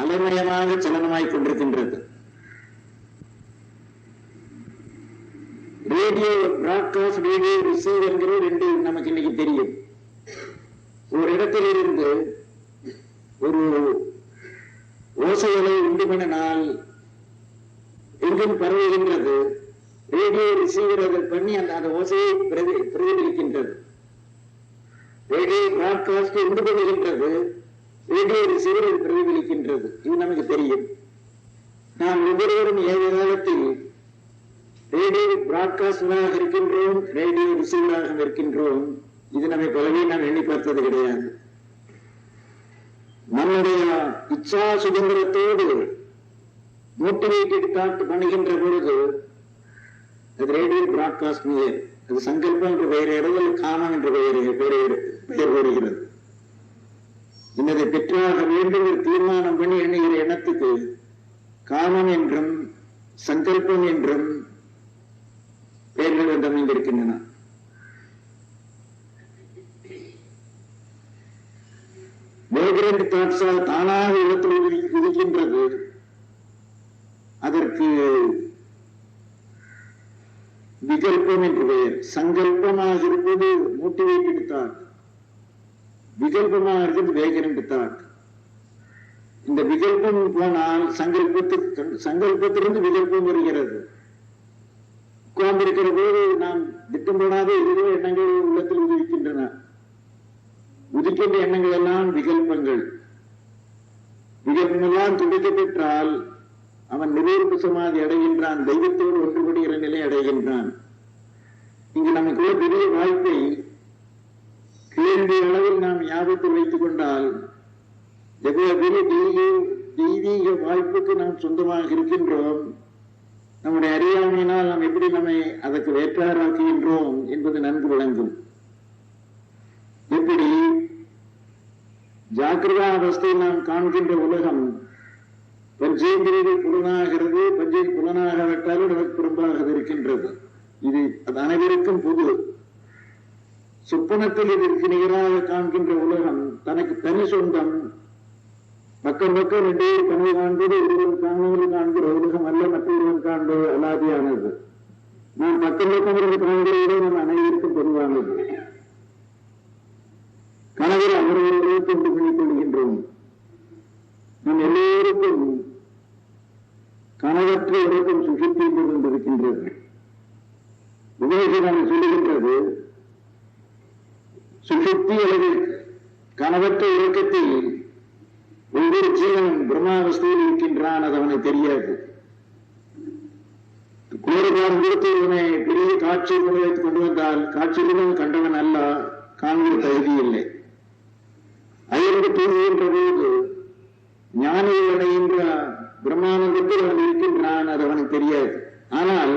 அலைமயமாக சலனமாய் கொண்டிருக்கின்றது. Radio broadcast, radio receive என்கிற ரெண்டு நமக்கு இன்னைக்கு தெரியும். ஒரு இடத்தில் இருந்து ஒரு ஓசைகளை உண்டு பண்ணினால் எங்கும் பரவுகின்றது. ரேடியோ ரிசீவர் அதை பண்ணி அந்த ஓசையை பிரதிபலிக்கின்றது. ரேடியோ பிராட்காஸ்ட் உண்டு பண்ணுகின்றது, ரேடியோ ரிசீவர் அது பிரதிபலிக்கின்றது. இது நமக்கு தெரியும். நாம் ஒவ்வொருவரும் ஏழு காலத்தில் ரேடியோ பிராட்காஸ்டராக இருக்கின்றோம், ரேடியோ ரிசீவராக இருக்கின்றோம். இது நம்மை பலவே நாம் எண்ணி பார்த்தது கிடையாது. நம்முடைய இச்சா சுதந்திரத்தோடு மோட்டிவேட்டட் தாட் பண்ணுகின்ற பொழுது அது ரேடியோ பிராட்காஸ்ட் பெயர். அது சங்கல்பம் என்ற பெயர் இடங்கள் காமம் என்ற பெயர் வருகிறது. இன்னதை பெற்றாக வேண்டும் தீர்மானம் பண்ணி எண்ணுகிற எண்ணத்துக்கு காமம் என்றும் சங்கல்பம் என்றும் பெயர்கள் அமைந்திருக்கின்றன. வேகரண்ட் தாட்ஸால் தானாக இடத்தில் இருக்கின்றது. அதற்கு விகல்பம் என்று பெயர். சங்கல்பமாக இருப்பது மோட்டிவேட்டட் தாட், விகல்பமாக இருக்கிறது வேகரண்ட் தாட். இந்த விகல்பம் போனால் சங்கல்பத்திலிருந்து விகல்பம் வருகிறது. உட்கார்ந்திருக்கிற போது நாம் திட்டம் போடாத எதிரோ எண்ணங்கள் உள்ளத்தில் உதிக்கின்றன. உதிக்கின்ற எண்ணங்கள் எல்லாம் விகல்பங்கள். விகல்பமெல்லாம் துடிக்க பெற்றால் அவன் நிரூப சமாதி அடைகின்றான், தெய்வத்தோடு ஒன்றுபடுகிற நிலை அடைகின்றான். இங்கு நமக்கு ஒரு பெரிய வாய்ப்பை கேள்வி அளவில் நாம் ஞாபகத்தில் வைத்துக் கொண்டால் தெய்வீக வாய்ப்புக்கு நாம் சொந்தமாக இருக்கின்றோம். நம்முடைய அறியாமையினால் நாம் எப்படி நம்மை அதற்கு வேற்றாராக்குகின்றோம் என்பது நன்கு விளங்கும். எப்படி ஜாக்கிரதா அவஸ்தையில் நாம் காண்கின்ற உலகம் பஞ்சேந்திரியர்கள் புலனாகிறது, பஞ்சேந்திர புலனாகவிட்டாலும் நமக்கு புறம்பாக இருக்கின்றது. இது அது அனைவருக்கும் பொது. சொப்பனத்தில் இதற்கு நிகராக காண்கின்ற உலகம் தனக்கு தனி சொந்தம். பக்கம் பக்கம் ரெண்டு பேர் கனவு காண்பது ஒருவன் காண்பவர்கள் காண்கிற உலகம் அல்ல, மற்றொருவன் காண்பது அலாதியானது. நாம் பக்கம் பக்கம் காண்கிறத நம்ம அனைவருக்கும் பொதுவானது. கனவில் அவர்களோடு கொண்டு பண்ணிக் கொள்கின்றோம். நம் எல்லோருக்கும் கனவற்ற உறக்கம் சுஷுப்தி என்று கொண்டிருக்கின்றது. உபநிஷதம் சொல்லுகின்றது, சுஷுப்தி அல்லது கனவற்ற உறக்கத்தில் ஒவ்வொரு ஜீவனும் பிரம்மாவஸ்தையில் இருக்கின்றான். அது அவனுக்கு தெரியாது. குளிர்காலம் கொடுத்து இவனை பெரிய காட்சி வைத்துக் கொண்டு வந்தால் காட்சிகளும் கண்டவன் அல்ல, காண்கிற தகுதி இல்லை. அயர்ந்து தூங்குகின்ற போது ஞானிகள் அடைகின்ற பிரம்மானந்தத்தில் அவன் இருக்கின்றான். அது அவனுக்கு தெரியாது. ஆனால்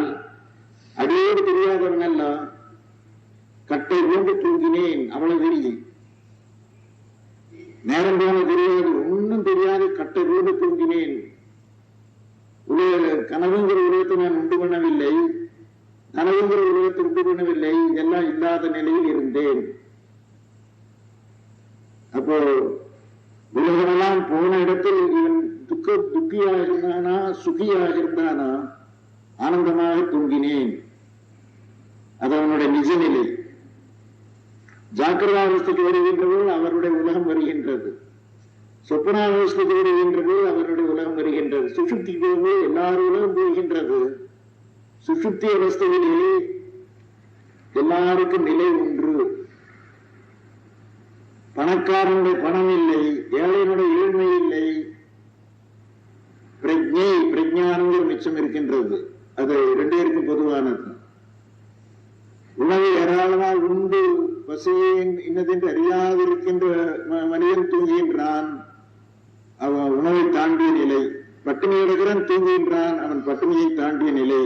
அடியோடு தெரியாதவன் அல்ல, கட்டை போன்று தூங்கினேன் அவ்வளவு தெரியும். நேரம் போன தெரியாது, ஒன்னும் தெரியாது, கட்டை போன்று தூங்கினேன். கனவுங்கிற உலகத்தை நான் உண்டு பண்ணவில்லை, கனவுங்கிற உலகத்தை உண்டு பண்ணவில்லை, இதெல்லாம் இல்லாத நிலையில் இருந்தேன். அப்போ உலகமெல்லாம் போன இடத்தில் இவன் துக்கியாக இருந்தானா சுகியாக இருந்தானா ஆனந்தமாக தூங்கினேன். அது அவனுடைய நிஜ நிலை. ஜாக்கிரதாவஸ்தைக்கு வருகின்றது அவருடைய உலகம் வருகின்றது. சொப்பனாவஸ்தைக்கு வருகின்றது அவருடைய உலகம் வருகின்றது. சுஷுப்திக்கு போகும்போது எல்லாரும் உலகம் போகின்றது. சுஷுப்தி அவஸ்தையிலே எல்லாருக்கும் நிலை ஒன்று. பணக்காரனுடைய பணம் இல்லை, ஏழையினுடைய ஏழ்மை இல்லை, பிரஜானங்கிற மிச்சம் இருக்கின்றது. அது ரெண்டு பேருக்கும் பொதுவானது. உணவு ஏராளமாக உண்டு பசியே இன்னதென்று அறியாது இருக்கின்ற மனிதன் தூங்குகின்றான், அவன் உணவை தாண்டிய நிலை. பட்டினி எடுக்கிறான் தூங்குகின்றான், அவன் பட்டினியை தாண்டிய நிலை.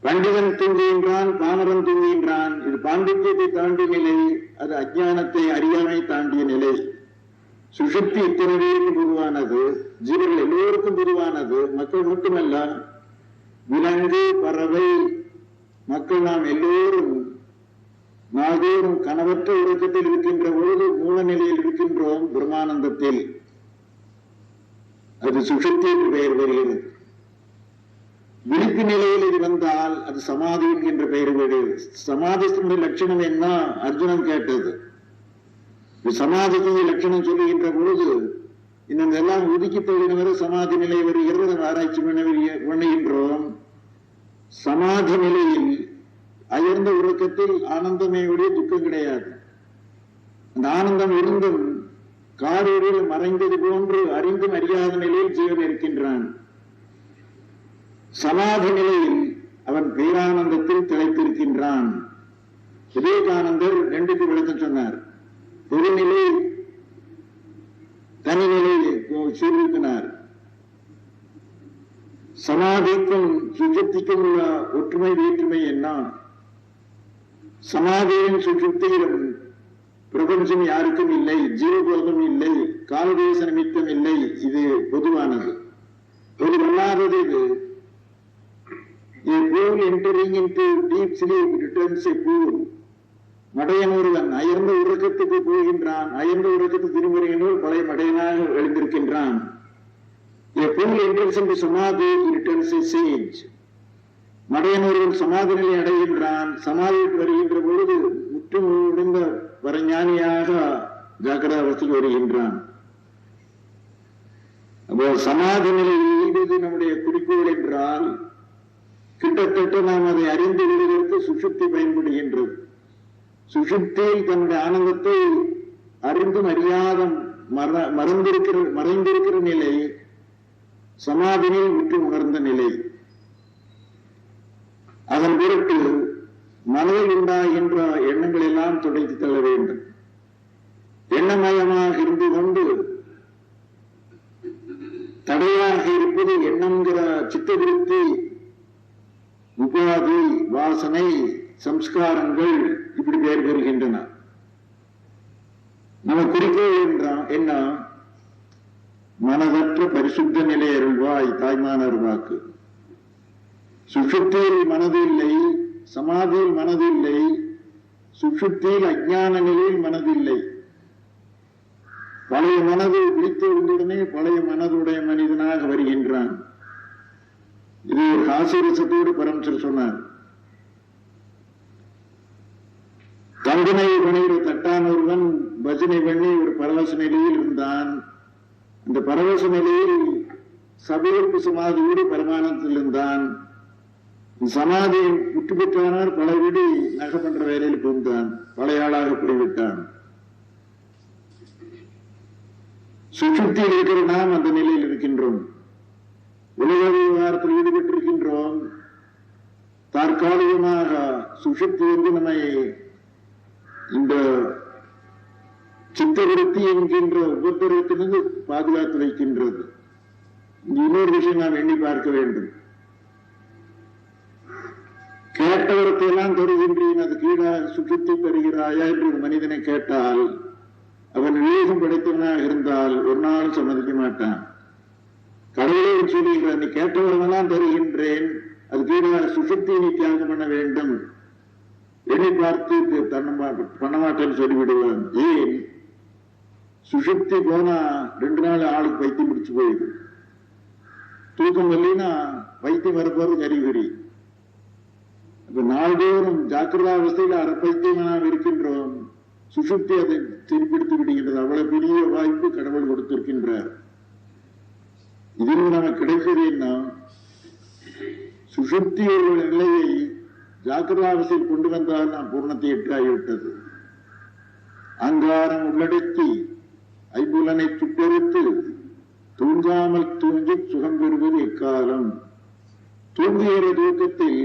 பண்டிதன் தூங்குகின்றான், பாமரன் தூங்குகின்றான், இது பாண்டித்யத்தை தாண்டிய நிலை. அது அஜானத்தை அறியாமை தாண்டிய நிலை. சுஷுப்தி இத்தனை பேருக்கு பொதுவானது, ஜீவர்கள் எல்லோருக்கும் பொதுவானது. மக்கள் மட்டுமல்ல, விலங்கு பறவை மக்கள் நாம் எல்லோரும் நாள்தோறும் கனவற்ற உறக்கத்தில் இருக்கின்ற பொழுது மூல நிலையில் இருக்கின்றோம். பிரம்மானந்தத்தில் அது சுஷுப்தி என்று பெயர் வருகிறது. விழிப்பு நிலையில் இது வந்தால் அது சமாதி என்ற பெயர் வருகிறது. சமாதியினுடைய லட்சணம் என்ன அர்ஜுனன் கேட்டது. சமாதியினுடைய லட்சணம் சொல்லுகின்ற பொழுது இதெல்லாம் ஒதுக்கி தள்ளினவரை சமாதி நிலை வருகிறது. ஆராய்ச்சி பண்ணுகின்றோம். சமாதி நிலையில் அயர்ந்த உறக்கத்தில் ஆனந்தமே உடைய துக்கம் கிடையாது. அந்த ஆனந்தம் இருந்தும் காரில் மறைந்தது போன்று அறிந்தும் அறியாத நிலையில் ஜீவன் இருக்கின்றான். சமாதி நிலையில் அவன் பேரானந்தத்தில் திளைத்திருக்கின்றான். விவேகானந்தர் ரெண்டுக்கு விளக்கம் சொன்னார். பெருநிலை தனிநிலையை சீர்திருத்தினார். சமாதிக்கும் சுஷுப்திக்கும் உள்ள ஒற்றுமை வேற்றுமை என்ன? சமாதியின் சுஷுப்தியிலும் பிரபஞ்சம் யாருக்கும் இல்லை, ஜீவபோதம் இல்லை, காலதேச நிமித்தம் இல்லை. இது பொதுவானது. பொதுவல்லாதது இது. A fool entering into deep sleep returns a fool. மடையன் ஒருவன் அயர்ந்த உறக்கத்துக்கு போகின்றான். அயர்ந்த உறக்கத்துக்கு திருமுறையினோர் பழைய மடையனாக எழுந்திருக்கின்றான். A fool enters into samadhi returns a sage. மடையன் ஒருவன் சமாதி நிலை அடைகின்றான். சமாதிக்கு வருகின்ற பொழுது முற்றும் முடிந்த வரஞானியாக ஜாக்கிரதாவஸ்தைக்கு வருகின்றான். அப்போ சமாதி நிலையில் ஈடுவது நம்முடைய குறிக்கோள் என்றால் கிட்டத்தட்ட நாம் அதை அறிந்து விடுவதற்கு சுஷுப்தி பயன்படுகின்றது. சுஷுப்தியில் தன்னுடைய ஆனந்தத்தை அறிந்தும் அறியாத மறைந்திருக்கிற நிலை சமாதினில் முற்று உணர்ந்த நிலை. அதன் பிறகு மனதில் உண்டாகின்ற எண்ணங்கள் எல்லாம் துடைத்து தள்ள வேண்டும். எண்ணமயமாக இருந்து கொண்டு தடையாக இருப்பது எண்ணங்கிற சித்தவிருத்தி, உபாதி, வாசனை, சம்ஸ்காரங்கள் இப்படி பெயர் பெறுகின்றன. நம்ம குறிக்கோள் என்ன? மனதற்ற பரிசுத்த நிலை அருள்வாய் தாய்மானர் வாக்கு. சுஷுப்தியில் மனது இல்லை, சமாதியில் மனது இல்லை, சுஷுப்தியில் அஞ்ஞான நிலையில் மனது இல்லை. பழைய மனது விழித்து விழுந்துடனே பழைய மனதுடைய மனிதனாக வருகின்றான். இது ஒரு காசிரசத்தோடு பரமசர் சொன்னார். தங்கனை பணிகிற தட்டான் ஒருவன் பஜனை பண்ணி ஒரு பரவச நிலையில் இருந்தான். அந்த பரவச நிலையில் சபையற்கு சமாதியோடு பரமானத்தில் இருந்தான். சமாதியை விட்டு பெற்றானார். பல வீடு நகை பண்ற வேலையில் புகுந்தான். பழைய ஆளாக போய்விட்டான். சுஷுப்தியில் இருக்கிற நாம் அந்த நிலையில் இருக்கின்றோம். உலக விவகாரத்தில் ஈடுபட்டிருக்கின்றோம். தற்காலிகமாக சுஷுப்தி வந்து நம்மை இந்த சித்தவிருத்தி என்கின்ற உபத்திரத்திலிருந்து பாதுகாத்து வைக்கின்றது. இன்னொரு விஷயம் நாம் எண்ணி பார்க்க வேண்டும். கேட்டவரத்தை எல்லாம் தருகின்றேன், அது கீழாக சுஷுப்தி தருகிறாயா என்று மனிதனை கேட்டால் அவன் விவேகம் படைத்தவனாக இருந்தால் ஒரு நாள் சம்மதிக்க மாட்டான். கடவுளை சொல்லுகிறார், நீ கேட்டவரெல்லாம் தருகின்றேன், அது கீழாக சுஷுப்தியை நீ தியாகம் பண்ண வேண்டும். என்னை பார்த்து பண்ண மாட்டேன்னு சொல்லிவிடுவான். ஏன்? சுஷுப்தி போனா 2 நாள் ஆளுக்கு வைத்தியம் முடிச்சு போயிடுது. தூக்கம் இல்லைன்னா வைத்தியம் வரப்போறது கறிகறி. இப்ப நாள்தோறும் ஜாக்கிரதாவஸ்தையில் அறப்பைத்தியம் நாம் இருக்கின்றோம். சுஷுப்தி அதை திருப்பிடுத்து விடுகின்றது. அவ்வளவு பெரிய வாய்ப்பு கடவுள் கொடுத்திருக்கின்றார். இதில் நமக்கு கிடைப்பது என்ன? சுஷுப்தி ஒரு நிலையை ஜாக்கிரதாவஸ்தையில் கொண்டு வந்தால் நாம் பூர்ணத்தை எட்டாகிவிட்டது. அங்காரம் உள்ளடக்கி ஐம்புலனை சுட்டெடுத்து தூங்காமல் தூங்கி சுகம் பெறுவது எக்காலம். தூங்குகிற தூக்கத்தில்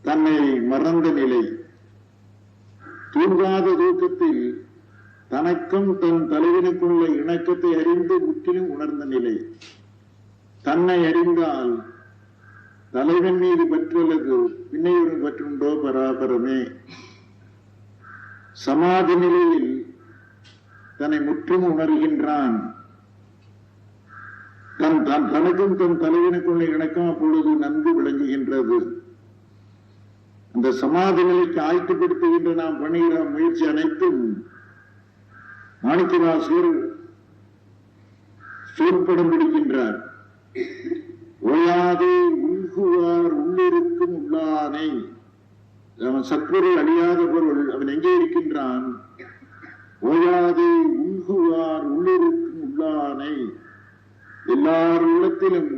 தன்னை மறந்த நிலை, தூங்காத தூக்கத்தில் தனக்கும் தன் தலைவனுக்குள்ள இணக்கத்தை அறிந்து முற்றிலும் உணர்ந்த நிலை. தன்னை அறிந்தால் தலைவன் மீது பற்றுள்ளது பின்னையுடன் பற்றுண்டோ பராபரமே. சமாதி நிலையில் தன்னை முற்றும் உணர்கின்றான். தனக்கும் தன் தலைவனுக்குள்ள இணக்கம் அப்பொழுது நன்கு விளங்குகின்றது. அந்த சமாதி நிலைக்கு ஆயத்தப்படுத்துகின்ற நாம் பண்ணுகிற முயற்சி அனைத்தும் மாணிக்கவாசகர் சோற்படம் பிடிக்கின்றார். ஓயாதே உள்குவார் உள்ளிருக்கும் உள்ளானை. அவன் சத்பொருள், அழியாத பொருள். அவன் எங்கே இருக்கின்றான்? ஓயாதே உள்குவார் உள்ளிருக்கும் உள்ளானை. எல்லார் உள்ளத்திலும்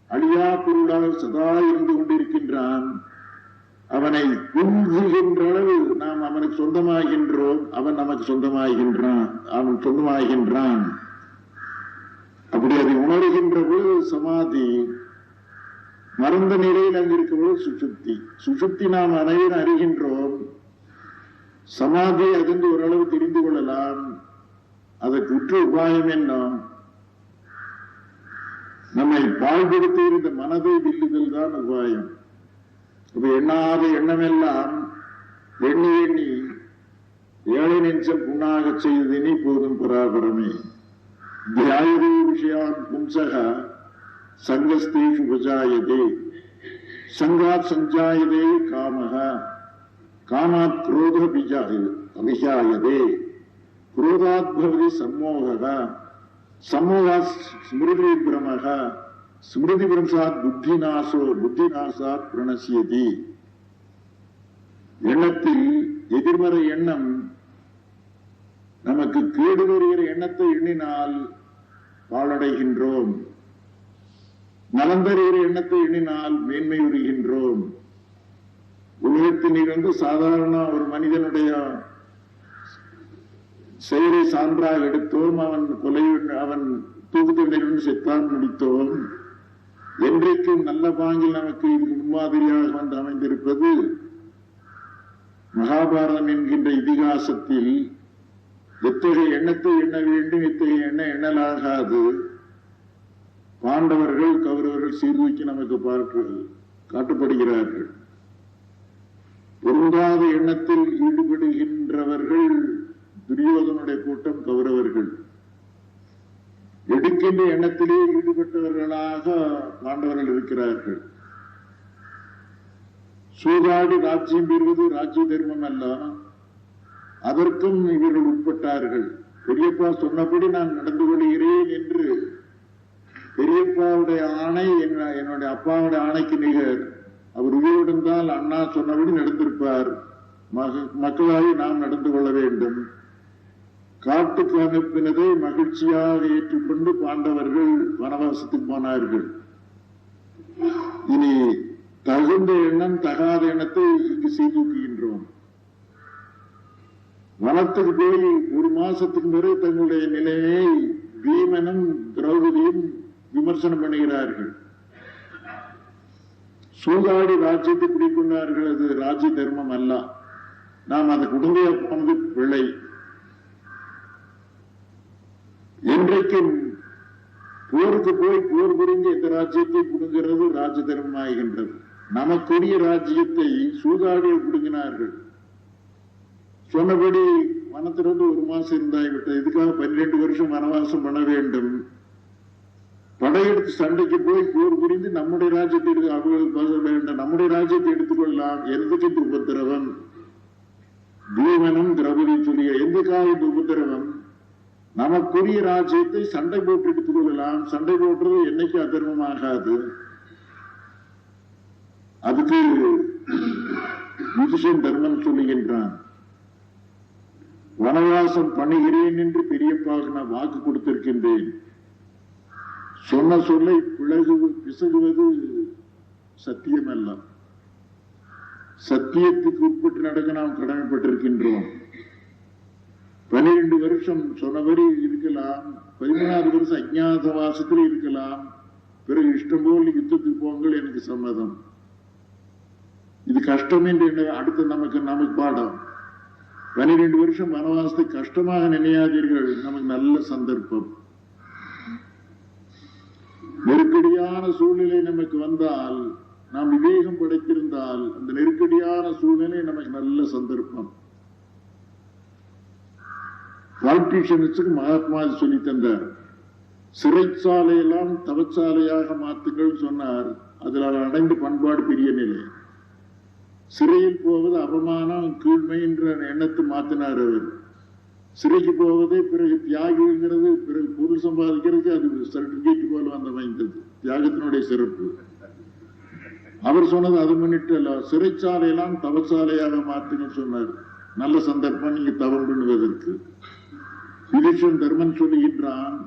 அழியா பொருளாக சதா இருந்து கொண்டிருக்கின்றான். அவனை உள்குகின்ற அளவு நாம் அவனுக்கு சொந்தமாகின்றோம், அவன் நமக்கு சொந்தமாகின்றான். அப்படி அதை உணர்கின்ற பொழுது சமாதி, மறந்த நிலையில் அங்கு இருக்கும் பொழுது சுசுப்தி. சுசுப்தி நாம் அனைவரும் அறிகின்றோம். சமாதி அதிர்ந்து ஓரளவு தெரிந்து கொள்ளலாம். அதற்கு உற்ற உபாயம் என்ன? நம்மை பாழ்படுத்தி இருந்த மனதை வெல்லுதல் தான் உபாயம். அப்ப எண்ணாத எண்ணமெல்லாம் எண்ணி எண்ணி ஏழை நெஞ்சம் புண்ணாக செய்ததினி போதும் பராபரமே. தியாயதே விஷயான் பும்சக சங்கஸ்தேஷு உபஜாயதே. சங்காத் சஞ்சாயதே காமக. காமாத் குரோத அபிஜாயதே. குரோதாத் பவதி சம்மோகக. சம்மோகாத் ஸ்மிருதி பிரமக. ஸ்மிருதி பிரம்சாத் புத்திநாசாத் பிரணசியதி. எண்ணத்தில் எதிர்மறை எண்ணம், நமக்கு கேடு வருகிற எண்ணத்தை எண்ணினால் பாழடைகின்றோம். நலம் தருகிற எண்ணத்தை எண்ணினால் மேன்மை உறுகின்றோம். உலகத்திலிருந்து சாதாரண ஒரு மனிதனுடைய செயலை சான்றாக எடுத்தோம். அவன் தூக்குத்தண்டனையுடன் செத்தான் முடித்தோம். என்றைக்கும் நல்ல பாங்கில் நமக்கு இதுக்கு முன்மாதிரியாக வந்து அமைந்திருப்பது மகாபாரதம் என்கின்ற இதிகாசத்தில் எத்தகைய எண்ணத்தை எண்ண வேண்டும், எத்தகைய எண்ணம் எண்ணலாகாது. பாண்டவர்கள் கௌரவர்கள் சீர்தூக்கி நமக்கு காட்டப்படுகிறார்கள். பொருந்தாத எண்ணத்தில் ஈடுபடுகின்றவர்கள் துரியோதனுடைய கூட்டம் கௌரவர்கள். எடுக்கின்ற எண்ணத்திலே ஈடுபட்டவர்களாக பாண்டவர்கள் இருக்கிறார்கள். சூதாடி ராஜ்யம் பெறுவது ராஜ்ய தர்மம் அல்ல. அதற்கும் இவர்கள் உட்பட்டார்கள். பெரியப்பா சொன்னபடி நான் நடந்து கொள்கிறேன் என்று பெரியப்பாவுடைய ஆணை என்னுடைய அப்பாவுடைய ஆணைக்கு நிகர். அவர் உயிரிழந்தால் அண்ணா சொன்னபடி நடந்திருப்பார். மக்களாகி நாம் நடந்து கொள்ள வேண்டும். காட்டுக்கு அனுப்பினதை மகிழ்ச்சியாக ஏற்றுக்கொண்டு பாண்டவர்கள் வனவாசத்துக்கு போனார்கள். இனி தகுந்த எண்ணம் தகாத எண்ணத்தை இங்கு சீர்தூக்குகின்றோம். வனத்துக்கு போய் ஒரு மாசத்துக்கு பிறகு தங்களுடைய நிலையை பீமனும் திரௌபதியும் விமர்சனம் பண்ணுகிறார்கள். சூதாடி ராஜ்யத்தை பிடிக்கொண்டார்கள். அது ராஜ்ய தர்மம் அல்ல. நாம் அதை குடும்ப போனது பிழை. என்றைக்கும் போருக்கு போய் போர் புரிந்து இந்த ராஜ்யத்தை புடுங்கிறது ராஜ தர்மம் ஆகின்றது. நமக்குரிய ராஜ்யத்தை சூதாடியை புடுங்கினார்கள். சொன்னபடி வனத்திலிருந்து ஒரு மாசம் இருந்தாய்விட்டது. இதுக்காக 12 வருஷம் வனவாசம் பண்ண வேண்டும். படையெடுத்து சண்டைக்கு போய் போர் புரிந்து நம்முடைய ராஜ்யத்தை வேண்டும், நம்முடைய ராஜ்யத்தை எடுத்துக்கொள்ளலாம். எதுக்கு இந்த உபத்திரவம்? பீமனும் திரௌபதி சொல்லிய எதுக்காக இந்த உபத்திரவம்? நமக்குரிய ராஜ்யத்தை சண்டை போட்டு எடுத்துக் கொள்ளலாம். சண்டை போட்டுறது என்னைக்கு அதர்மமாகாது. அதுக்கு யுதிஷ்டன் தர்மம் சொல்லுகின்றான். வனவாசம் பண்ணுகிறேன் என்று பெரியப்பாவுக்கு நான் வாக்கு கொடுத்திருக்கின்றேன். சொன்ன சொல்லை பிசகுவது சத்தியம் அல்ல. சத்தியத்துக்கு உட்பட்டு நடக்க நாம் கடமைப்பட்டிருக்கின்றோம். 12 வருஷம் சொன்னபடி இருக்கலாம். 13வது வருஷம் அஞ்ஞாத வாசத்தில் இருக்கலாம். பிறகு இஷ்டம் போல் யுத்தத்துக்கு போங்கள், எனக்கு சம்மதம். இது கஷ்டம் என்று அடுத்து நமக்கு பாடம். 12 வருஷம் வனவாசத்தை கஷ்டமாக நினையாதீர்கள். நமக்கு நல்ல சந்தர்ப்பம். நெருக்கடியான சூழ்நிலை நமக்கு வந்தால், நாம் விவேகம் படைத்திருந்தால், அந்த நெருக்கடியான சூழ்நிலை நமக்கு நல்ல சந்தர்ப்பம். பாலிட்டிஷியன்ஸுக்கு மகாத்மா சொல்லி தந்தார். சிறைச்சாலையெல்லாம் தவச்சாலையாக மாத்துங்கள் சொன்னார். அதில் அவர் அடைந்த பண்பாடு பெரிய நிலை. சிறையில் போவது அவமானம், கீழ்மை என்ற எண்ணத்தை மாத்தினார் அவர். சிறைக்கு போவதே பிறகு தியாகிங்கிறது, பிறகு பொது பொருள் சம்பாதிக்கிறதுக்கு அது சர்டிபிகேட் போல வந்து அமைந்தது, தியாகத்தினுடைய சிறப்பு. அவர் சொன்னது அது முன்னிட்டு அல்ல, சிறைச்சாலையெல்லாம் தவசாலையாக மாற்றுன்னு சொன்னார். நல்ல சந்தர்ப்பம் நீங்க தவம் பண்ணுவதற்கு. யுதிஷ்டன் தர்மன் சொல்லுகின்றான்,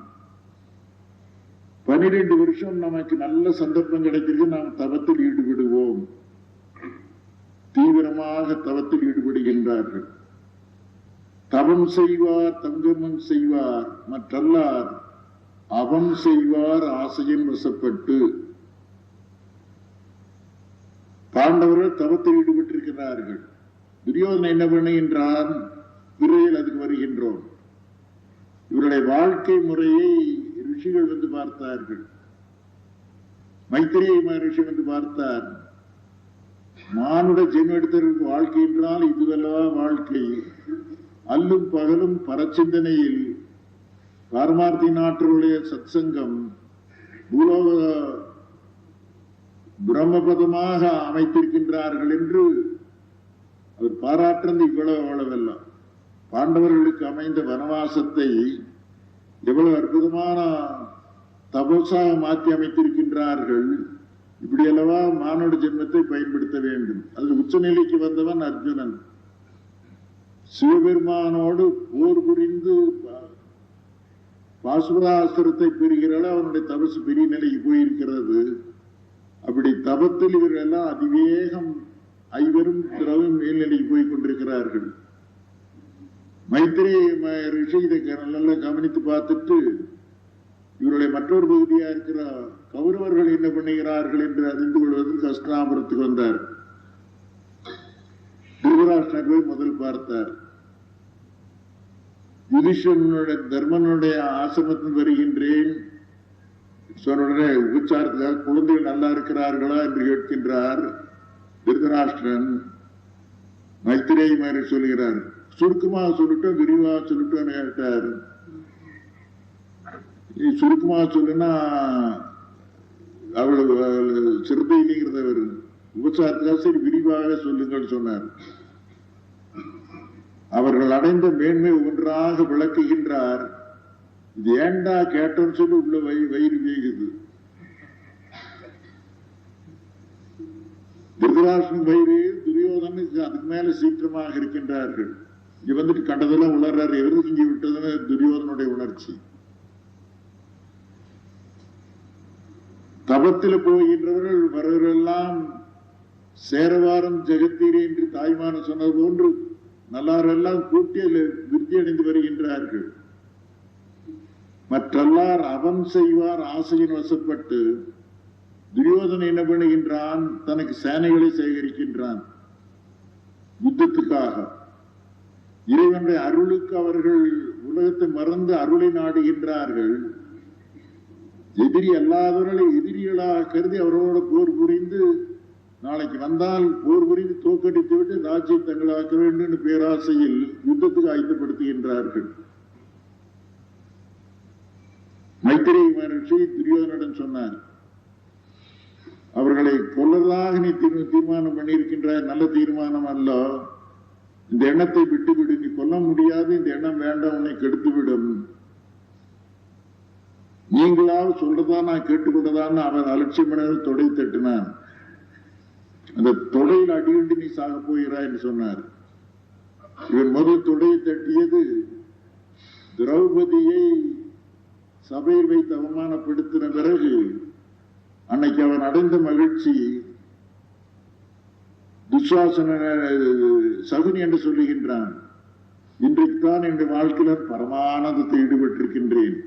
12 வருஷம் நமக்கு நல்ல சந்தர்ப்பம் கிடைக்கிறது, நாம் தவத்தில் ஈடுபடுவோம். தீவிரமாக தவத்தில் ஈடுபடுகின்றார்கள். தவம் செய்வார் தங்கமும் செய்வார், மற்றல்லார் அவம் செய்வார் ஆசையின் வசப்பட்டு. பாண்டவர்கள் தவத்தில் ஈடுபட்டிருக்கிறார்கள். துரியோதனை என்ன பண்ணுகின்றான்? விரைவில் அதுக்கு வருகின்றோம். இவருடைய வாழ்க்கை முறையை ரிஷிகள் வந்து பார்த்தார்கள். மைத்திரேய மகரிஷி வந்து பார்த்தார். மானுட ஜென்ம எடுத்தவர்களுக்கு வாழ்க்கை என்றால் இதுவல்லவா வாழ்க்கை? அல்லும் பகலும் பரச்சிந்தனையில் பாரமார்த்தி நாட்டருடைய சத்சங்கம் பூலோக பிரம்மபதமாக அமைத்திருக்கின்றார்கள் என்று அவர் பாராட்டுறது இவ்வளவு அவ்வளவெல்லாம். பாண்டவர்களுக்கு அமைந்த வனவாசத்தை எவ்வளவு அற்புதமான தபசாக மாற்றி அமைத்திருக்கின்றார்கள். இப்படி அல்லவா மானுட ஜென்மத்தை பயன்படுத்த வேண்டும். அதில் உச்சநிலைக்கு வந்தவன் அர்ஜுனன். சிவபெருமானோடு போர் புரிந்து பாசுபதாஸ்திரத்தை பெறுகிறாள். அவனுடைய தபசு பெரிய நிலைக்கு போயிருக்கிறது. அப்படி தபத்தில் இவர்களெல்லாம் அதிவேகம் ஐவரும் திரவும் மேல்நிலைக்கு போய் கொண்டிருக்கிறார்கள். மைத்திரேய ரிஷி இதை நல்லா கவனித்து பார்த்துட்டு இவருடைய மற்றொரு பகுதியா இருக்கிற கௌரவர்கள் என்ன பண்ணுகிறார்கள் என்று அறிந்து கொள்வதற்கு ஹஸ்தினாபுரத்துக்கு வந்தார். திருதராஷ்டிரனை போய் முதல் பார்த்தார். யுதிஷ்டனுடைய தர்மனுடைய ஆசிரமத்தில் வருகின்றேன் சொன்ன உபச்சாரத்துக்காக குழந்தைகள் நல்லா இருக்கிறார்களா என்று கேட்கின்றார் திருதராஷ்டிரன். மைத்திரேய மாதிரி சொல்லுகிறார், சுருக்கமாக சொல்லட்டும் விரிவாக சொல்லட்டும் கேட்டார். சுருக்கமாக சொல்லுன்னா அவ்வளவு சிறுத்தை இல்லைங்கிறத உபச்சாரத்துக்காக சரி விரிவாக சொல்லுங்கள் சொன்னார். அவர்கள் அடைந்த மேன்மை ஒன்றாக விளக்குகின்றார். இது ஏண்டா கேட்டோன்னு சொல்லி உள்ள வயிறு வேகுது. திருதராஷ்டிரன் வயிறு துரியோதனுக்கு அதுக்கு மேல சீக்கிரமாக இருக்கின்றார்கள். இங்க வந்துட்டு கண்டதெல்லாம் உணர்றாரு. எவரு செஞ்சு விட்டதுன்னு துரியோதனுடைய உணர்ச்சி. தபத்தில் போகின்றவர்கள் வரவரெல்லாம் சேரவாரம் ஜெகத்தீரி என்று தாய்மான சொன்னது போன்று நல்லாரெல்லாம் கூட்டி விருத்தி அடைந்து வருகின்றார்கள். மற்றல்லார் அவன் செய்வார் ஆசையின் வசப்பட்டு. துரியோதனை என்ன பண்ணுகின்றான்? தனக்கு சேனைகளை சேகரிக்கின்றான் யுத்தத்துக்காக. இறைவனுடைய அருளுக்கு அவர்கள் உலகத்தை மறந்து அருளை நாடுகின்றார்கள். எதிரி அல்லாதவர்களை எதிரிகளாக கருதி அவரோட போர் புரிந்து நாளைக்கு வந்தால் போர் புரிந்து தோற்கடித்து விட்டு ராஜ்யம் தங்களாக்க வேண்டும் என்று பேராசையில் யுத்தத்துக்கு ஆயத்தப்படுத்துகின்றார்கள். மைத்திரேய மகரிஷி துரியோதனிடம் சொன்னார், அவர்களை கொல்லதாக நீ தீர்மானம் பண்ணியிருக்கின்ற நல்ல தீர்மானம் அல்ல. இந்த எண்ணத்தை விட்டுவிடு. நீ கொல்ல முடியாது. இந்த எண்ணம் வேண்டாம், உன்னை கெடுத்துவிடும். நீங்களாவது சொல்றதா நான் கேட்டுக்கொண்டதான்னு அவன் அலட்சியம் தொடை தட்டினான். அந்த தொடையில் அடியுண்டு நீ சாக போகிறாய் என்று சொன்னார். இவன் முதல் தொடையை தட்டியது திரௌபதியை சபையில் வைத்து அவமானப்படுத்தின பிறகு அன்னைக்கு அவன் அடைந்த மகிழ்ச்சி. துச்சாசன சகுனி என்று சொல்லுகின்றான், இன்றைக்குத்தான் என் வாழ்க்கையில பரமானந்தத்தை ஈடுபட்டிருக்கின்றேன்.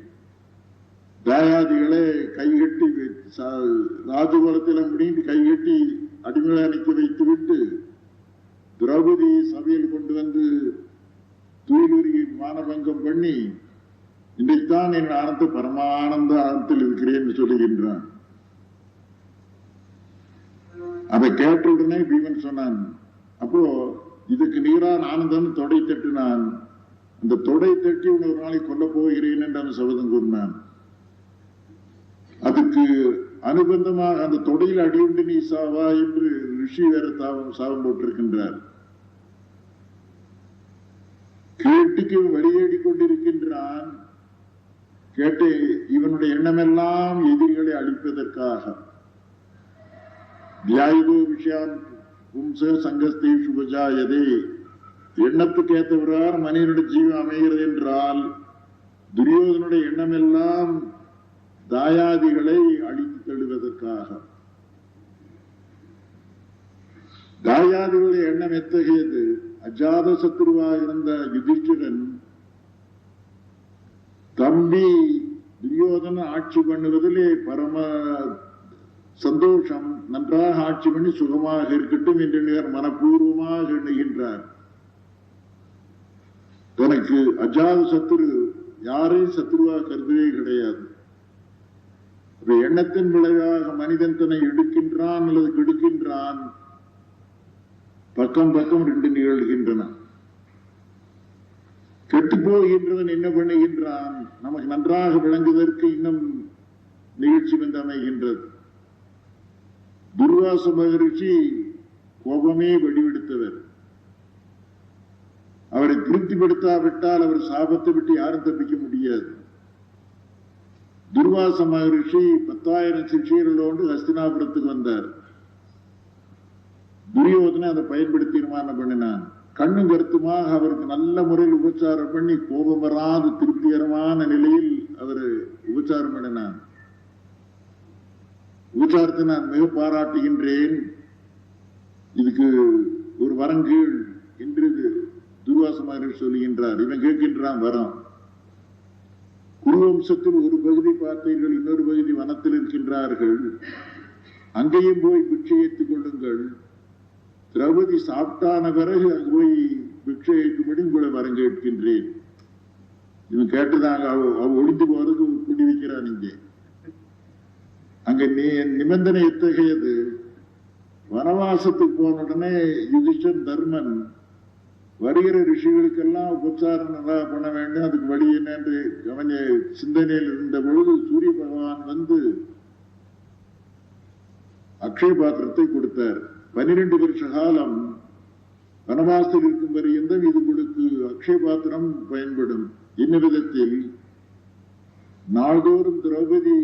தாயாதிகளை கைகட்டி ராஜகோலத்தில் முடிந்து கைகட்டி அடிமையை அணைத்து வைத்து விட்டு திரௌபதி சபையில் கொண்டு வந்து தூய்லுரி மானபங்கம் பண்ணி இன்றைக்குத்தான் என் ஆனந்த பரமானந்த ஆனந்தத்தில் இருக்கிறேன் என்று சொல்லுகின்றான். அதை கேட்ட உடனே பீமன் சொன்னான், அப்போ இதுக்கு நீரான் ஆனந்தம் தொடை தட்டினான். அந்த தொடை தட்டி ஒரு நாளைக்கு கொல்ல போகிறேன் என்று அவன் சபதம் கூறினான். அதுக்கு அனுபந்தமாக அந்த தொடையில் அடியுண்டு நீ சாவா என்று ரிஷி வேற சாபம் போட்டிருக்கின்றார். கேட்டுக்கு வெளியேடி கொண்டிருக்கின்றான். கேட்டு இவனுடைய எண்ணமெல்லாம் எதிரிகளை அழிப்பதற்காக. தியாயுதோ விஷயான் பும்ச சங்கஸ்தே சுபஜாயதே, எண்ணத்துக்கு ஏற்றவரார் மனிதனுடைய ஜீவன் அமைகிறது என்றால் துரியோதனுடைய எண்ணமெல்லாம் தாயாதிகளை அழித்து தழுவதற்காக. தாயாதிகளுடைய எண்ணம் எத்தகையது? அஜாத சத்ருவாக இருந்த யுதிஷ்டிரன் தம்பி துரியோதன ஆட்சி பண்ணுவதிலே பரம சந்தோஷம், நன்றாக ஆட்சி பண்ணி சுகமாக இருக்கட்டும் என்று மனப்பூர்வமாக எண்ணுகின்றார். தனக்கு அஜாத சத்ரு யாரையும் சத்ருவாக கருதவே கிடையாது. எண்ணத்தின் விளைவாக மனிதன் தன்னை எடுக்கின்றான் அல்லது கெடுக்கின்றான். பக்கம் பக்கம் ரெண்டு நிகழ்கின்றன. கெட்டு போகின்றவன் என்ன பண்ணுகின்றான்? நமக்கு நன்றாக விளங்குவதற்கு இன்னும் நிகழ்ச்சி வந்து அமைகின்றது. துர்வாச மகரிஷி கோபமே வடிவெடுத்தவர். அவரை திருப்திப்படுத்தாவிட்டால் அவர் சாபத்தை விட்டு யாரும் தப்பிக்க முடியாது. துர்வாச மகரிஷி 10,000 சிஷ்யர்களோடு ஹஸ்தினாபுரத்துக்கு வந்தார். துரியோதனை அதை பயன்படுத்தி தீர்மானம் பண்ணினான். கண்ணும் கருத்துமாக அவருக்கு நல்ல முறையில் உபச்சாரம் பண்ணி கோபம் வராது திருப்திகரமான நிலையில் அவர் உபச்சாரம் பண்ணினான். உபச்சாரத்தை நான் மிக பாராட்டுகின்றேன். இதுக்கு ஒரு வரங்கீழ் என்று துர்வாச மகரிஷி சொல்லுகின்றார். இவன் கேட்கின்றான் வரம். குருவம்சத்தில் ஒரு பகுதி பார்த்தீர்கள், இன்னொரு பகுதி வனத்தில் இருக்கின்றார்கள். அங்கேயும் போய் பிட்சை ஏற்றுக் கொள்ளுங்கள். திரௌபதி சாப்பிட்டான பிறகு அங்கு போய் பிட்சை ஏற்றும்படி உங்களை வரம் கேட்கின்றேன். இவன் கேட்டுதாங்க அவ ஒளிந்து போறதுக்கு குடி வைக்கிறான். இங்கே அங்க நிபந்தனை எத்தகையது? வனவாசத்துக்கு போன உடனே யுதிஷ்டன் தர்மன் வருகிற ரிஷிகளுக்கெல்லாம் உபச்சாரம் நல்லா பண்ண வேண்டும், அதுக்கு வழி என்ன என்று கவன சிந்தனையில் இருந்த பொழுது சூரிய பகவான் வந்து அக்ஷய பாத்திரத்தை கொடுத்தார். 12 வருஷ காலம் வனவாசத்தில் இருக்கும் பரியந்தம் இது கொடுத்து அக்ஷய பாத்திரம் பயன்படும். என்ன விதத்தில்? நாள்தோறும் திரௌபதி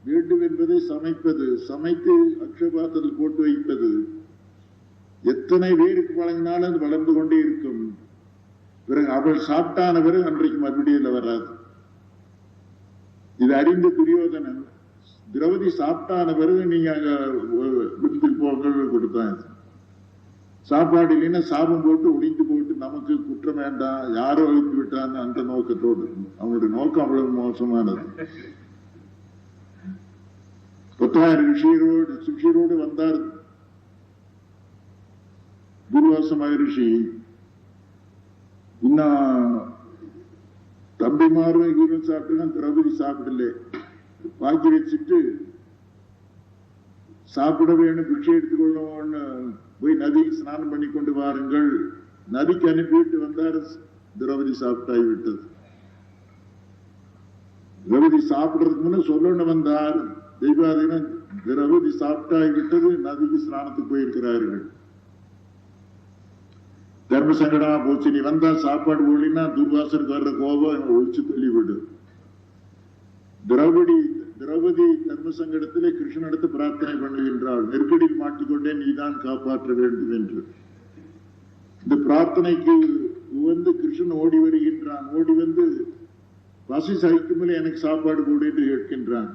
வேண்டும் என்பதை சமைப்பது, சமைத்து அக்ஷய பாத்திரத்தில் போட்டு வைப்பது. எத்தனை பேருக்கு வழங்கினாலும் அது வளர்ந்து கொண்டே இருக்கும். பிறகு அவள் சாப்பிட்டான பிறகு அன்றைக்கு மறுபடியும் வராது. இது அறிந்த துரியோதனன் திரௌபதி சாப்பிட்டான பிறகு நீங்க அங்க விருந்துக்கு போங்கள் கொடுத்தான். சாப்பாடு இல்லைன்னா சாபம் போட்டு ஒளிந்து போட்டு நமக்கு குற்றம் வேண்டாம், யாரோ அழித்து விட்டான்னு அந்த நோக்கத்தோடு. அவனுடைய நோக்கம் அவ்வளவு மோசமானது. 10,000 சிஷ்யரோடு வந்தார் துர்வாச மகரிஷி. இன்னும் தம்பிமாரும் இவரும் சாப்பிட்டு திரௌபதி சாப்பிடல. பாக்கி வச்சுட்டு சாப்பிட வேணும், பிக்ஷை எடுத்துக்கொள்ளணும்னு போய் நதிக்கு ஸ்நானம் பண்ணி கொண்டு வாருங்கள். நதிக்கு அனுப்பிவிட்டு வந்தார். திரௌபதி சாப்பிட்டாகிவிட்டது. திரௌபதி சாப்பிடுறதுக்கு முன்ன சொல்லணும் வந்தார். தெய்வாதீனம் திரௌபதி சாப்பிட்டாகிவிட்டது, நதிக்கு ஸ்நானத்துக்கு போயிருக்கிறார்கள். தர்ம சங்கடமா போச்சு. நீ வந்தா சாப்பாடு போலினா துர்வாசருக்கு வர்ற கோபம் ஒழிச்சு தள்ளிவிடு. திரௌபதி தர்ம சங்கடத்திலே கிருஷ்ணனிடத்து பிரார்த்தனை பண்ணுகின்றாள். நெருக்கடியில் மாட்டிக்கொண்டே நீதான் காப்பாற்ற வேண்டும் என்று. இந்த பிரார்த்தனைக்கு வந்து கிருஷ்ணன் ஓடி வருகின்றான். ஓடி வந்து பசி சகிக்கும்போது எனக்கு சாப்பாடு போடு என்று கேட்கின்றான்.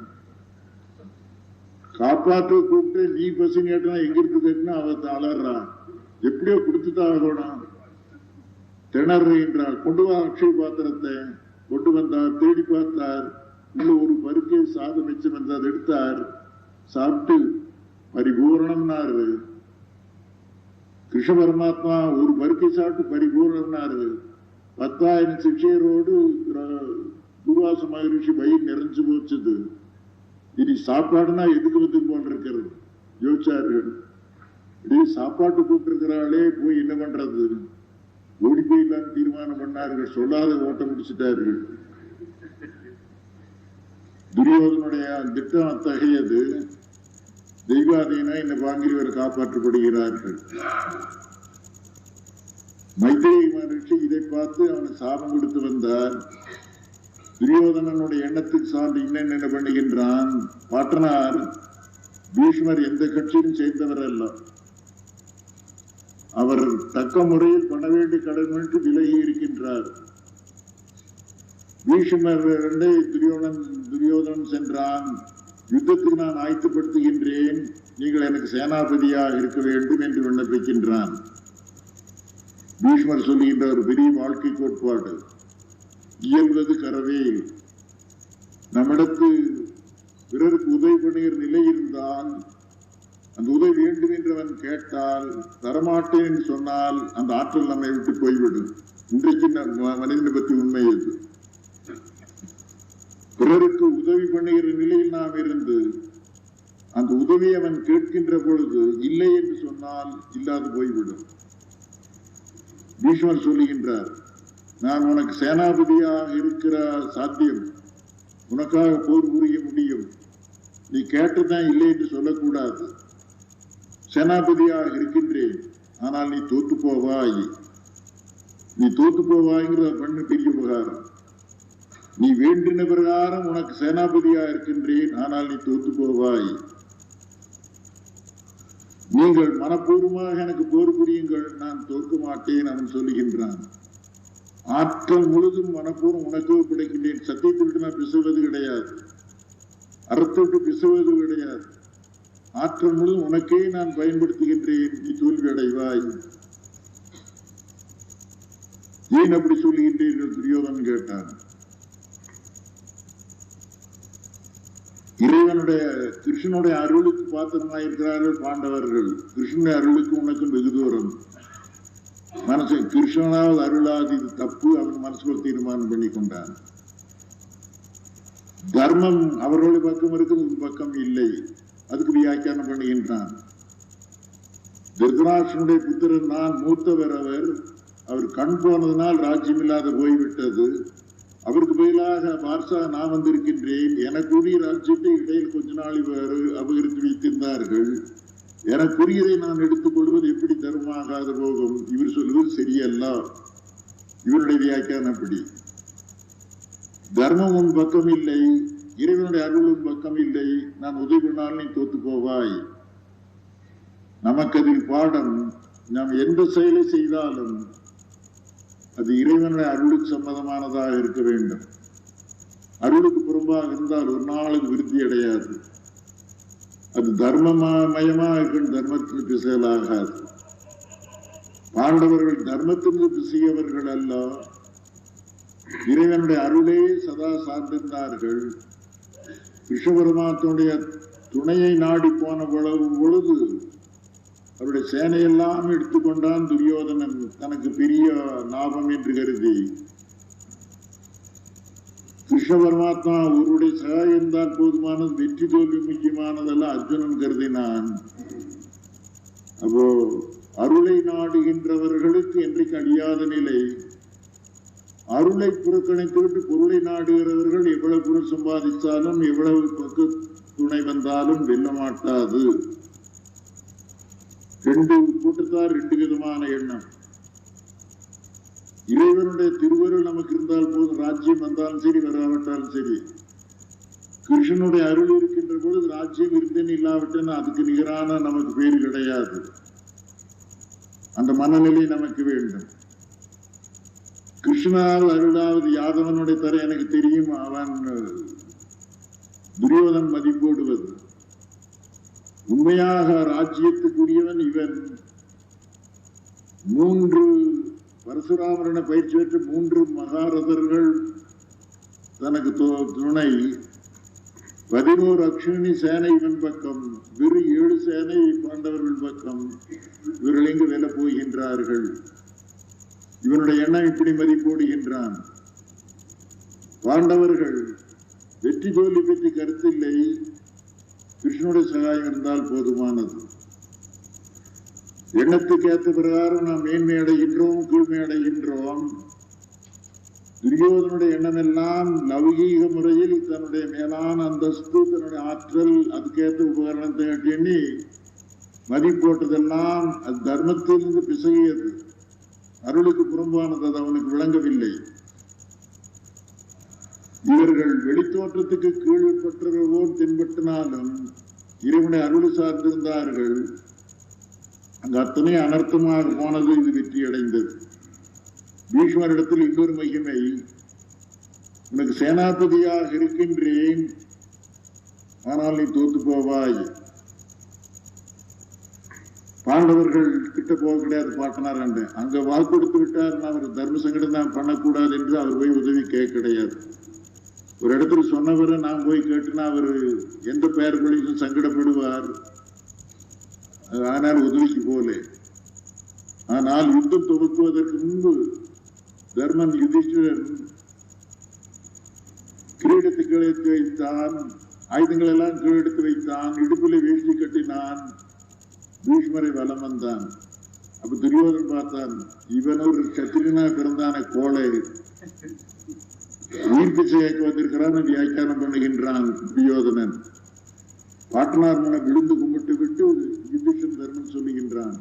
காப்பாற்ற கூப்பிட்டு நீ பசி கேட்டா எங்கிருந்து கேட்டா அவன் அலறான். எப்படியோ கொடுத்துதான் ஆகணும். திணறுகின்றார். கொண்டு வா அக்ஷய பாத்திரத்தை. கொண்டு வந்தார். தேடி பார்த்தார். உள்ள ஒரு பருக்கை சாதம் மிச்சம் வந்து அதை எடுத்தார். சாப்பிட்டு பரிபூர்ணம்னாரு. கிருஷ்ண பரமாத்மா ஒரு பருக்கை சாப்பிட்டு பரிபூர்ணம்னாரு. 10,000 சிஷ்யரோடு துர்வாச மகரிஷி பயிர் நிறைஞ்சு போச்சுது. இனி சாப்பாடுனா எதுக்கு வந்து போன்றிருக்கிறது யோசிச்சார்கள். இப்படி சாப்பாட்டு கூப்பிட்டிருக்கிறாளே போய் என்ன பண்றது? ஓடி போயிடலாம் தீர்மானம் பண்ணார்கள். சொல்லாத ஓட்ட முடிச்சுட்டார்கள். துரியோதனுடைய திட்டம் அத்தகையது. தெய்வாதீனா இந்த பாங்கிரிவர் காப்பாற்றப்படுகிறார்கள். மைத்ரேயி மகரிஷி இதை பார்த்து அவனை சாபம் கொடுத்து வந்தார். துரியோதனனுடைய எண்ணத்துக்கு சார்ந்து என்ன பண்ணுகின்றான். பாட்டனார் பீஷ்மர் எந்த கட்சியும் சேர்ந்தவர் அல்ல. அவர் தக்க முறையில் பண்ண வேண்டிய கடமைக்கு விலகி இருக்கின்றார். பீஷ்மர் துரியோதனன் சென்றான். யுத்தத்துக்கு நான் ஆயத்தப்படுத்துகின்றேன், நீங்கள் எனக்கு சேனாபதியாக இருக்க வேண்டும் என்று விண்ணப்பிக்கின்றான். பீஷ்மர் சொல்லுகின்ற ஒரு பெரிய வாழ்க்கை கோட்பாடு, இயல்வது கரவே. நம்மிடத்து பிறருக்கு உதவி பண்ணுகிற நிலை இருந்தால், அந்த உதவி வேண்டும் என்றவன் கேட்டால் தரமாட்டேன் என்று சொன்னால் அந்த ஆற்றல் நம்மை விட்டு போய்விடும். இன்றைக்கு மனிதனை பற்றி உண்மை இது. பிறருக்கு உதவி பண்ணுகிற நிலையில் நாம் இருந்து அந்த உதவியை அவன் கேட்கின்ற பொழுது இல்லை என்று சொன்னால் இல்லாது போய்விடும். பீஷ்மர் சொல்லுகின்றார், நான் உனக்கு சேனாபதியாக இருக்கிற சாத்தியம், உனக்காக போர் புரிய முடியும், நீ கேட்டுதான் இல்லை என்று சொல்லக்கூடாது. சேனாபதியாக இருக்கின்றேன், ஆனால் நீ தோத்து போவாய். நீ தோத்து போவாய்ங்கிற பண்ணு பெரிய உபகாரம். நீ வேண்டின பிரகாரம் உனக்கு சேனாபதியாக இருக்கின்றேன், ஆனால் நீ தோத்து போவாய். நீங்கள் மனப்பூர்வமாக எனக்கு போர் புரியுங்கள், நான் தோற்க மாட்டேன் அவன் சொல்லுகின்றான். ஆற்றல் முழுதும் மனப்பூர்வம் உனக்கு கிடைக்கின்றேன். சத்தியத்தை விட்டு நான் பிசுவது கிடையாது, அறத்தை விட்டு பிசுவது கிடையாது. ஆற்றல் முழுதும் உனக்கே நான் பயன்படுத்துகின்றேன், நீ தோல்வி அடைவாய். ஏன் அப்படி சொல்லுகின்றீர்கள் துரியோதனன் கேட்டான். இறைவனுடைய கிருஷ்ணனுடைய அருளுக்கு பாத்திரமாயிருக்கிறார்கள் பாண்டவர்கள். கிருஷ்ணனுடைய அருளுக்கு உனக்கும் வெகு தூரம். மனசு கிருஷ்ணனாவது அருளாது, இது தப்பு. அவன் மனசுக்குள்ள தீர்மானம் பண்ணி கொண்டான். தர்மம் அவர்களுடைய பக்கம் இருக்குது, உன் பக்கம் இல்லை. அதுக்கு வியாக்கியானம் பண்ணுகின்றான். திருதராஷ்டிரனுடைய புத்திரன் நான், மூத்தவர் அவர் கண் போனதனால் ராஜ்யம் இல்லாத போய்விட்டது. அவருக்கு பதிலாக வார்சா நான் வந்திருக்கின்றேன். எனக்குரிய ராஜ்யத்தை இடையில் கொஞ்ச நாள் அபகரித்து வைத்திருந்தார்கள். எனக்குரியதை நான் எடுத்துக் கொள்வது எப்படி தர்மமாகாத போகும்? இவர் சொல்வது சரியல்ல. இவருடைய வியாக்கியானம் அப்படி. தர்மம் உன் பக்கம் இல்லை, இறைவனுடைய அருள் உன் பக்கம் இல்லை, நான் உதவி பண்ணாலும் நீ தோத்து போவாய். நமக்கு அதில் பாடம், நாம் எந்த செயலை செய்தாலும் அது இறைவனுடைய அருளுக்கு சம்மதமானதாக இருக்க வேண்டும். அருளுக்கு புறம்பாக இருந்தால் ஒரு நாளுக்கு விருத்தி அடையாது. அது தர்மமயமாக இருக்கும், தர்மத்திற்கு செயலாகாது. பாண்டவர்கள் தர்மத்திற்கு திசையவர்கள் அல்ல, இறைவனுடைய அருளே சதா சார்ந்திருந்தார்கள். கிருஷ்ண பரமாத்மனுடைய துணையை நாடி போன பொழுது அவருடைய சேனையெல்லாம் எடுத்துக்கொண்டான் துரியோதனன், தனக்கு பெரிய லாபம் என்று கருதி. கிருஷ்ண பரமாத்மா ஒருவருடைய சகாயம் தான் போதுமானது, வெற்றி தோல்வி முக்கியமானதல்ல அர்ஜுனன் கருதினான். அப்போ அருளை நாடுகின்றவர்களுக்கு என்றைக்கு அழியாத நிலை. அருளை புறக்கணித்து விட்டு பொருளை நாடுகிறவர்கள் எவ்வளவு பொருள் சம்பாதித்தாலும் எவ்வளவு பக்க துணை வந்தாலும் வெல்ல மாட்டாது. ரெண்டு கூட்டத்தார் ரெண்டு விதமான எண்ணம். இறைவனுடைய திருவருள் நமக்கு இருந்தால் போதும், ராஜ்யம் வந்தாலும் சரி வராவிட்டாலும் சரி. கிருஷ்ணனுடைய அருள் இருக்கின்ற பொழுது ராஜ்யம் இருந்தேன்னு இல்லாவிட்டேன்னு அதுக்கு நிகரான நமக்கு பேரு கிடையாது. அந்த மனநிலை நமக்கு வேண்டும். கிருஷ்ணனால் அருளாவது யாதவனுடைய தர எனக்கு தெரியும், அவன் துரியோதன் மதிப்போடுவது. உண்மையாக ராஜ்யத்துக்குரியவன் இவன். 3 பரசுராமரனை பயிற்சி பெற்று 3 மகாரதர்கள் தனக்கு துணை. 11 அக்ஷினி சேனை இவன் பக்கம், வெறும் 7 சேனை பாண்டவர்கள் பக்கம். இவர்கள் எங்கு வெல்ல போகின்றார்கள்? இவனுடைய எண்ணம் இப்படி மதிப்போடுகின்றான். பாண்டவர்கள் வெற்றி தோல்வி பற்றி கருத்தில்லை, கிருஷ்ணனுடைய சகாயம் இருந்தால் போதுமானது. எண்ணத்துக்கு ஏற்ற பிரகாரம் நாம் மேன்மை அடைகின்றோம், கீழ்மை அடைகின்றோம். துரியோதனுடைய எண்ணம் எல்லாம் லௌகீக முறையில் தன்னுடைய மேலான அந்தஸ்து, தன்னுடைய ஆற்றல், அதுக்கேற்ற உபகரணத்தை எண்ணி மதிப்போட்டதெல்லாம் அது தர்மத்திலிருந்து பிசகியது, அருளுக்கு புறம்பானது. அது அவனுக்கு விளங்கவில்லை. இவர்கள் வெளித்தோற்றத்துக்கு கீழ்பற்றவர்களோ தென்பட்டினாலும் இறைவனை அருள் சார்ந்திருந்தார்கள். அங்கு அத்தனை அனர்த்தமாக போனது. இது வெற்றி அடைந்தது. பீஷ்மரிடத்தில் இன்னொரு மகிமை, உனக்கு சேனாபதியாக இருக்கின்றேன், ஆனால் நீ தோத்து போவாய். பாண்டவர்கள் கிட்ட போக கிடையாது பாட்டனார் அண்ட. அங்க வாக்கு கொடுத்து விட்டார், அவர் தர்ம சங்கடம் தான் பண்ணக்கூடாது என்று அவர் போய் உதவி கேட்க கிடையாது. ஒரு இடத்துல சொன்னவரை நான் போய் கேட்டுனா அவர் எந்த பெயர்களிலும் சங்கடப்படுவார். ஆனால் உதவிக்கு போல. ஆனால் யுத்தம் துவக்குவதற்கு முன்பு தர்மன் யுதிஷ்டிரன் கிரீடத்தை கீழெடுத்து வைத்தான், ஆயுதங்கள் எல்லாம் கீழெடுத்து வைத்தான், இடுப்பிலே வேஷ்டி கட்டினான், பீஷ்மரை வலம் வந்தான். அப்ப துரியோதன் பார்த்தான், இவன் ஒரு சத்திரனா பிறந்தான கோளை உயிர்ப்பு செய்ய வந்திருக்கிறான், வியாக்கியானம் பண்ணுகின்றான் துரியோதனன். பாட்டனார் முன்ன விழுந்து கும்பிட்டு விட்டு யுதிஷ்டன் தர்மன் சொல்லுகின்றான்,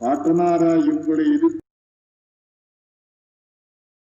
பாட்டனாரா உங்களை எதிர்த்து